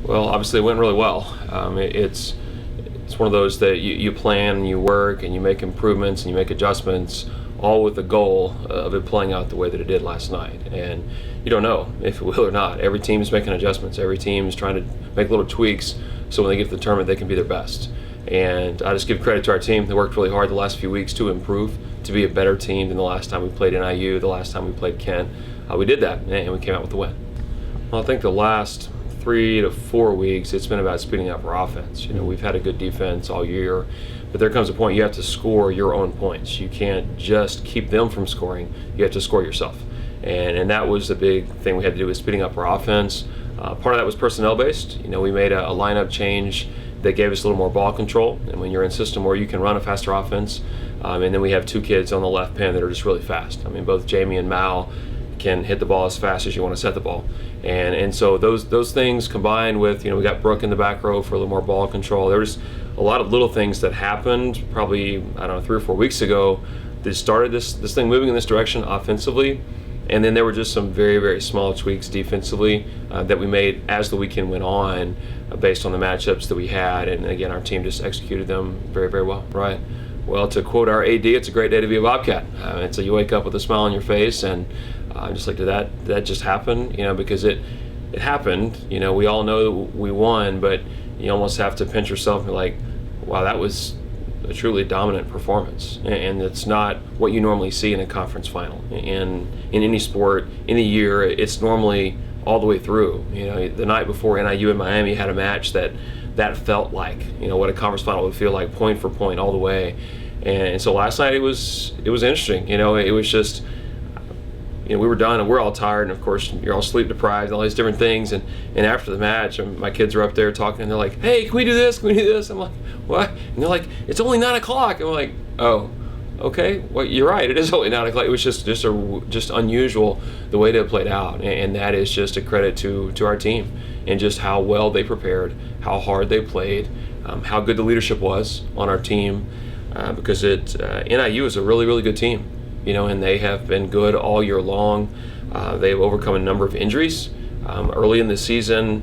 Well, obviously it went really well. It's one of those that you plan and you work and you make improvements and you make adjustments, all with the goal of it playing out the way that it did last night. And you don't know if it will or not. Every team is making adjustments. Every team is trying to make little tweaks so when they get to the tournament they can be their best. And I just give credit to our team. They worked really hard the last few weeks to improve, to be a better team than the last time we played NIU, the last time we played Kent. We did that and we came out with the win. Well, I think the last 3 to 4 weeks, it's been about speeding up our offense. We've had a good defense all year, but there comes a point you have to score your own points. You can't just keep them from scoring. You have to score yourself. And that was the big thing we had to do, was speeding up our offense. Part of that was personnel-based. We made a lineup change that gave us a little more ball control. And when you're in a system where you can run a faster offense, and then we have 2 kids on the left pin that are just really fast. Both Jamie and Mal can hit the ball as fast as you want to set the ball. And so those things combined with, we got Brooke in the back row for a little more ball control. There's a lot of little things that happened probably, 3 or 4 weeks ago that started this thing moving in this direction offensively. And then there were just some very, very small tweaks defensively that we made as the weekend went on based on the matchups that we had. And again, our team just executed them very, very well. Right. Well, to quote our AD, it's a great day to be a Bobcat. You wake up with a smile on your face, and just like that just happened, because it happened. We all know that we won, but you almost have to pinch yourself and be like, wow, that was a truly dominant performance, and it's not what you normally see in a conference final. In any sport, in a year, it's normally all the way through. The night before NIU and Miami had a match that felt like, what a conference final would feel like, point for point, all the way. And so last night it was interesting. It was just, we were done and we're all tired, and of course you're all sleep deprived and all these different things. And after the match, my kids are up there talking, and they're like, "Hey, can we do this? Can we do this?" I'm like, "What?" And they're like, "It's only 9 o'clock." I'm like, "Oh, okay. Well, you're right. It is only 9 o'clock." It was just unusual the way that it played out, and that is just a credit to our team and just how well they prepared, how hard they played, how good the leadership was on our team, because NIU is a really, really good team. And they have been good all year long. They've overcome a number of injuries. Early in the season,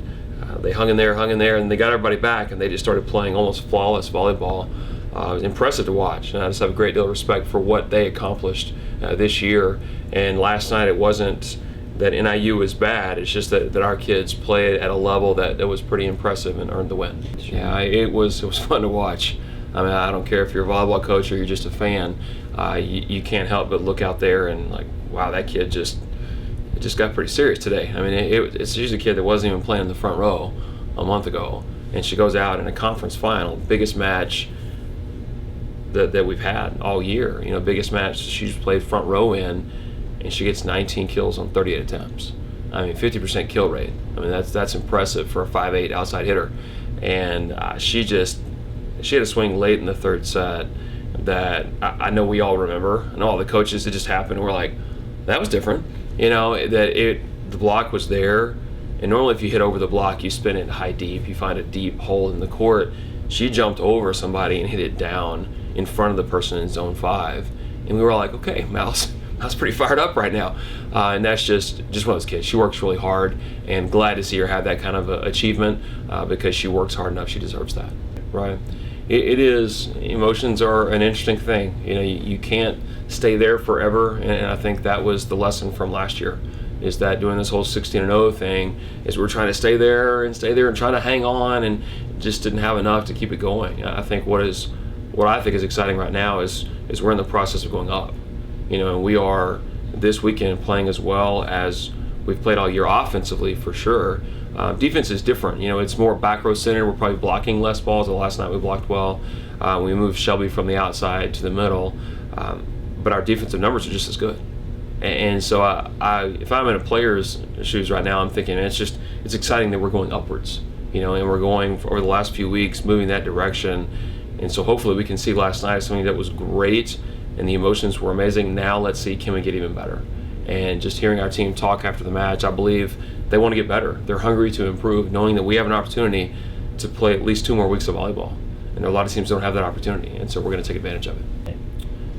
they hung in there, and they got everybody back, and they just started playing almost flawless volleyball. It was impressive to watch, and I just have a great deal of respect for what they accomplished this year. And last night, it wasn't that NIU was bad, it's just that our kids played at a level that was pretty impressive and earned the win. Yeah, it was fun to watch. I don't care if you're a volleyball coach or you're just a fan, you can't help but look out there and like, wow, that kid just got pretty serious today. She's a kid that wasn't even playing in the front row a month ago, and she goes out in a conference final, biggest match that we've had all year. Biggest match she's played front row in, and she gets 19 kills on 38 attempts. 50% kill rate. That's impressive for a 5'8" outside hitter. And she had a swing late in the third set that I know we all remember. I know all the coaches, it just happened, and we're like, that was different. The block was there, and normally if you hit over the block, you spin it high deep, you find a deep hole in the court. She jumped over somebody and hit it down in front of the person in zone 5. And we were all like, okay, Mal's pretty fired up right now. And that's just one of those kids. She works really hard, and glad to see her have that kind of achievement because she works hard enough. She deserves that, right? It is, emotions are an interesting thing. You can't stay there forever, and I think that was the lesson from last year, is that doing this whole 16-0 thing is we're trying to stay there and try to hang on, and just didn't have enough to keep it going. I think what I think is exciting right now is we're in the process of going up. And we are this weekend playing as well as we've played all year offensively for sure. Defense is different. It's more back row center. We're probably blocking less balls. The last night we blocked well. We moved Shelby from the outside to the middle. But our defensive numbers are just as good. And so if I'm in a player's shoes right now, I'm thinking it's exciting that we're going upwards. And we're going over the last few weeks moving that direction. And so hopefully we can see last night something that was great and the emotions were amazing. Now let's see, can we get even better? And just hearing our team talk after the match, I believe they want to get better. They're hungry to improve, knowing that we have an opportunity to play at least 2 more weeks of volleyball. And a lot of teams don't have that opportunity, and so we're going to take advantage of it.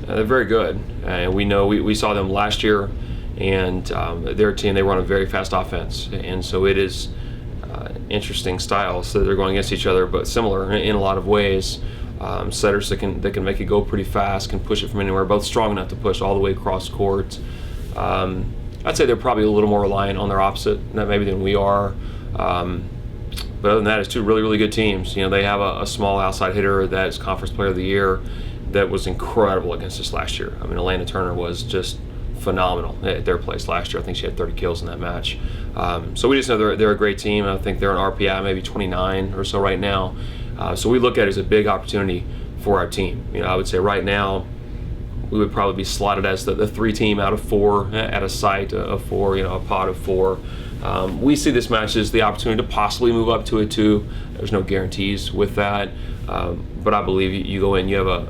They're very good. And we know we saw them last year, and their team, they run a very fast offense. And so it is interesting styles. So they're going against each other, but similar in a lot of ways. Setters that can make it go pretty fast, can push it from anywhere, both strong enough to push all the way across court. I'd say they're probably a little more reliant on their opposite maybe than we are. But other than that, it's two really, really good teams. They have a small outside hitter that is Conference Player of the Year that was incredible against us last year. I mean, Alana Turner was just phenomenal at their place last year. I think she had 30 kills in that match. So we just know they're a great team. I think they're an RPI maybe 29 or so right now. So we look at it as a big opportunity for our team. I would say right now we would probably be slotted as the 3 team out of 4 at a site of 4, a pot of 4. We see this match as the opportunity to possibly move up to a 2. There's no guarantees with that, but I believe you go in, you have a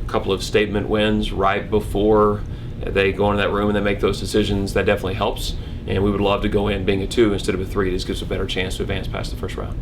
couple of statement wins right before they go into that room and they make those decisions. That definitely helps, and we would love to go in being a 2 instead of a 3. This gives a better chance to advance past the first round.